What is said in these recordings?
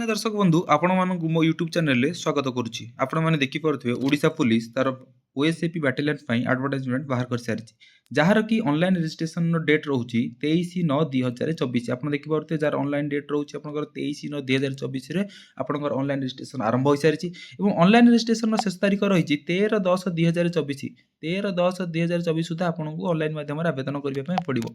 नमस्कार दर्शक बंधु आपण मानक मो यूट्यूब चैनल रे स्वागत करुच्ची। आपण माने देखि पारुथिबे ओडिशा पुलिस तार ओएसएपी बैटालियन पई एडवर्टाइजमेंट बाहर कर सारिछि, जहार की ऑनलाइन रजिस्ट्रेशन नो डेट रहउची 23/9/2024। आपण देखि पारुथिबे जार ऑनलाइन डेट रहउची आपनकर 23/9/2024 रे आपनकर ऑनलाइन रजिस्ट्रेशन आरंभ होई सारिछि एवं ऑनलाइन रजिस्ट्रेशन नो शेष तारिख रहिछि 13/10/2024। 13/10/2024 सुधा आपनको ऑनलाइन माध्यम रे आवेदन करिबा पई पड़िबो।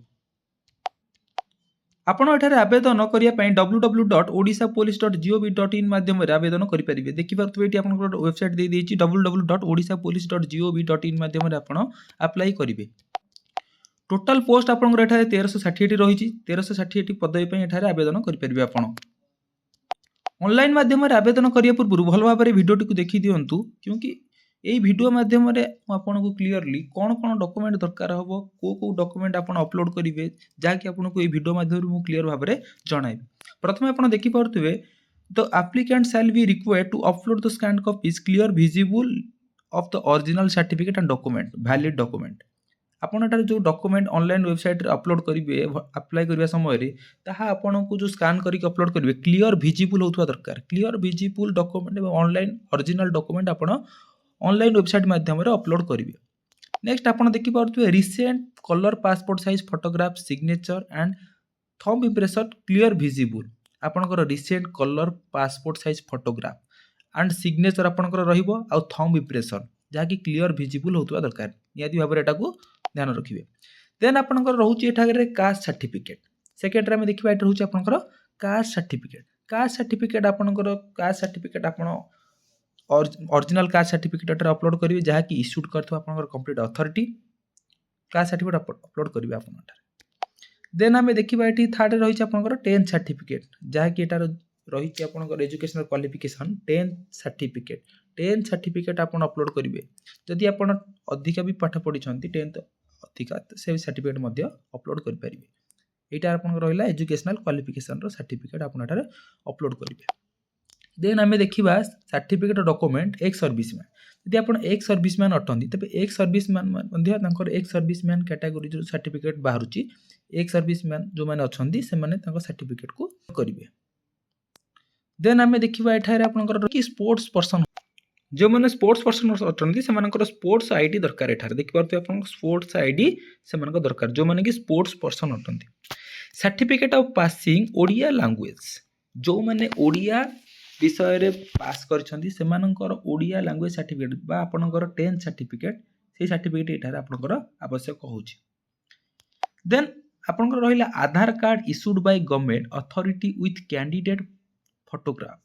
आपण एठारे आवेदन करिया पई www.odishapolice.gov.in माध्यम रे आवेदन करि परिबे। देखि पारथुबे एठी आपनकर वेबसाइट दे देछि www.odishapolice.gov.in माध्यम रे आपण अप्लाई करिबे। टोटल पोस्ट आपनकर एठारे 1360 टी रहिछि। 1360 टी पदवी पई एठारे आवेदन करि परिबे। आपण ऑनलाइन माध्यम रे आवेदन करिया पूर्व भल भाबरे वीडियो टिकु देखि दियंतु, क्योंकि एई वीडियो माध्यम रे आपनको क्लियरली कोन कोन डॉक्यूमेंट दरकार हबो, को डॉक्यूमेंट आपण अपलोड करिवे, जाकि आपनको एई वीडियो माध्यम रे मु क्लियर भाबरे जणाइबे। प्रथमे आपण देखि पारथुबे the applicant shall be required to upload the scan copies clear visible of the original certificate and document valid document. आपण एटार जो डॉक्यूमेंट ऑनलाइन वेबसाइट रे अपलोड करिवे अप्लाई करिवा समय रे ताहा आपनको जो स्कैन करिक अपलोड करिवे क्लियर विजिबल होतबा दरकार। क्लियर विजिबल डॉक्यूमेंट एवं ऑनलाइन ओरिजिनल डॉक्यूमेंट आपण ऑनलाइन वेबसाइट माध्यम रे अपलोड करिवे। नेक्स्ट आपण देखि पारथुबे recent colour passport size photograph signature and thumb impression clear visible. आपनकर recent colour passport size photograph and signature आपनकर रहिबो आ थंब इंप्रेशन जाकि क्लियर विजिबल होतबा दरकार। नियादी भाबरे एटाकू ध्यान रखिबे। देन आपनकर रहउची एठागरे कास्ट सर्टिफिकेट। सेकेंड रे हम देखिबा एटा रहउची आपनकर कास्ट सर्टिफिकेट। कास्ट सर्टिफिकेट आपनकर कास्ट सर्टिफिकेट आपण ओरिजिनल कास्ट सर्टिफिकेट एटा अपलोड करिवे, जहा कि इश्यूड करथो आपनकर complete authority caste certificate upload करिवे आपण एटा। देन हमें देखिबा एठी थर्ड रे रहिछि आपनकर 10th सर्टिफिकेट, जहा कि एटा रहिछि आपनकर educational qualification 10th certificate. 10th certificate आपण अपलोड करिवे। जदि आपण अधिका भी पाठ पढिछंती 10th अधिका से सर्टिफिकेट मध्ये अपलोड करि परिवे। एटा आपनकर रहिला एजुकेशनल क्वालिफिकेशन रो सर्टिफिकेट आपण एटारे अपलोड करिवे। देन हमें देखिबा सर्टिफिकेट डॉक्यूमेंट एक सर्विसमैन। यदि आपण एक सर्विसमैन अटंती तबे एक सर्विसमैन मध्ये तांकर एक सर्विसमैन कैटेगरी जो सर्टिफिकेट बाहरुची एक सर्विसमैन जो माने अछंती से माने तांकर सर्टिफिकेट को करिवे। देन हमें देखिबा एठारे आपनकर कि स्पोर्ट्स पर्सन जो माने स्पोर्ट्स पर्सन अटंती से मानकर स्पोर्ट्स आईडी दरकार। एठारे देखि पारते आपण स्पोर्ट्स आईडी से मानकर दरकार जो माने कि स्पोर्ट्स पर्सन अटंती। Certificate of passing Odia language जो माने ओडिया विषय रे पास करछंती सेमानकर ओडिया लैंग्वेज सर्टिफिकेट बा आपनकर 10th सर्टिफिकेट से सर्टिफिकेट एठारे आपनकर आवश्यक होउची। देन आपनकर रहिला Aadhaar card issued by government authority with candidate photograph.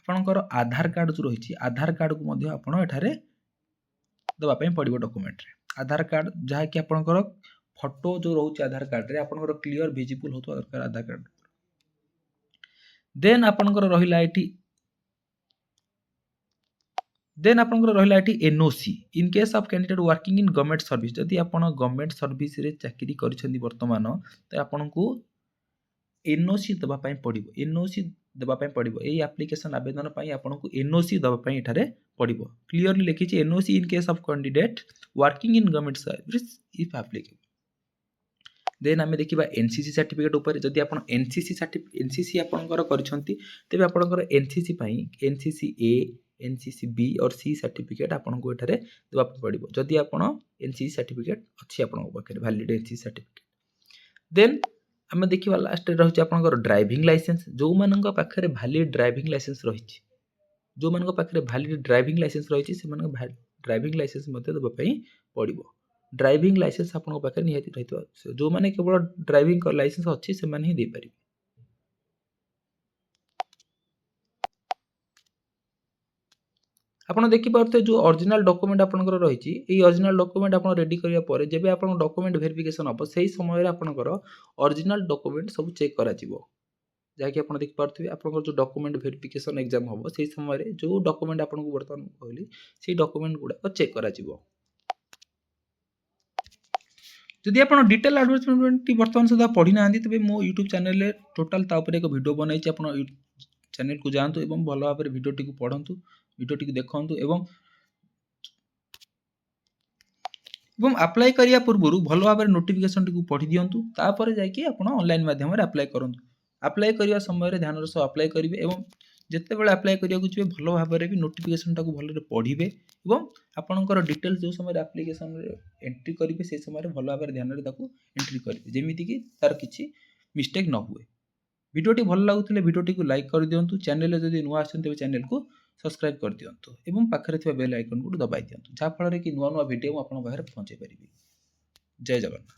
आपनकर आधार कार्ड जो रहिछि आधार कार्ड को मध्ये आपण एठारे दबा पई पडिबो डॉक्यूमेंट रे। आधार कार्ड जहा कि आपनकर फोटो जो रहउछि आधार कार्ड रे आपनकर क्लियर विजिबल होतो दरकार आधार कार्ड। देन आपनकर रहिला eighty NOC in case of candidate working in government service. जदि आपण गवर्नमेंट सर्विस रे चाकरी करिसेंती वर्तमान त आपनको एनओसी दबा पई पडिबो। एनओसी दबा पई पडिबो। एई एप्लीकेशन आवेदन पई आपनको एनओसी दबा पई एठारे पडिबो। क्लियरली लिखिछि NOC in case of candidate working in government service if applicable. Then हमें देखिबा एनसीसी सर्टिफिकेट ऊपर। जदि आपण एनसीसी आपनकर करिसंती तबे आपनकर एनसीसी पई एनसीसी ए एनसीसी बी और सी सर्टिफिकेट आपनको एठारे देबा पड़िबो। जदि आपण एनसीसी सर्टिफिकेट अछि आपनको पाखरे वैलिड एनसीसी सर्टिफिकेट। देन हमें देखिबा लास्ट रे रहछि आपनकर ड्राइविंग लाइसेंस। जो मानक पाखरे वैलिड ड्राइविंग लाइसेंस रहिछि जो मानक पाखरे वैलिड ड्राइविंग लाइसेंस रहिछि से मानक ड्राइविंग लाइसेंस मध्ये देबा पई पड़िबो। ड्राइविंग लाइसेंस आपन पाखे निहाती रहितो। जो माने केवल ड्राइविंग लाइसेंस अछि से माने ही दे पारि। आपण देखि पारते जो ओरिजिनल डॉक्यूमेंट आपनकर रहिछि एई ओरिजिनल डॉक्यूमेंट आपण रेडी करिया परे जेबे आपण डॉक्यूमेंट वेरिफिकेशन हो सेही समय रे आपनकर ओरिजिनल डॉक्यूमेंट सब चेक करा जिवो। जाकि आपण देखि पारथिबे आपनकर जो डॉक्यूमेंट वेरिफिकेशन एग्जाम हो सेही समय रे जो डॉक्यूमेंट आपन को वर्तमान कहली सेही डॉक्यूमेंट गुडा को चेक करा जिवो। जदि आपण डिटेल एडवर्टाइजमेंट वर्तमान सुधा पढ़ी ना तबे मो यूट्यूब चैनल रे टोटल ता ऊपर एक वीडियो बनाइछि। आपण चैनल को जानतु एवं भलो भाबरे वीडियो टी को पढंतु वीडियो टी को देखंतु एवं अप्लाई करिया पूर्व भलो भाबरे नोटिफिकेशन टी को पढ़ी दियंतु। तापर जाय कि आपण ऑनलाइन माध्यम रे अप्लाई करंतु। ଆପ୍ଲାଏ କରିବା ସମୟରେ ଧ୍ୟାନର ସହ ଆପ୍ଲାଏ କରିବେ ଏବଂ ଯେତେବେଳେ ଆପ୍ଲାଏ କରିବାକୁ ଯିବେ ଭଲ ଭାବରେ ବି ନୋଟିଫିକେସନଟାକୁ ଭଲରେ ପଢ଼ିବେ ଏବଂ ଆପଣଙ୍କର ଡିଟେଲ୍ସ ଯେଉଁ ସମୟରେ ଆପ୍ଲିକେସନରେ ଏଣ୍ଟ୍ରି କରିବେ ସେହି ସମୟରେ ଭଲ ଭାବରେ ଧ୍ୟାନରେ ତାକୁ ଏଣ୍ଟ୍ରି କରିବେ ଯେମିତିକି ତାର କିଛି ମିଷ୍ଟେକ୍ ନ ହୁଏ। ଭିଡ଼ିଓଟି ଭଲ ଲାଗୁଥିଲେ ଭିଡ଼ିଓଟିକୁ ଲାଇକ୍ କରିଦିଅନ୍ତୁ। ଚ୍ୟାନେଲରେ ଯଦି ନୂଆ ଆସନ୍ତି ତେବେ ଚ୍ୟାନେଲକୁ ସବସ୍କ୍ରାଇବ୍ କରିଦିଅନ୍ତୁ ଏବଂ ପାଖରେ ଥିବା ବେଲ୍ ଆଇକନକୁ ଦବାଇ ଦିଅନ୍ତୁ ଯାହାଫଳରେ କି ନୂଆ ନୂଆ ଭିଡ଼ିଓ ମୁଁ ଆପଣଙ୍କ ପାଖରେ ପହଞ୍ଚାଇ ପାରିବି। ଜୟ ଜଗନ୍ନାଥ।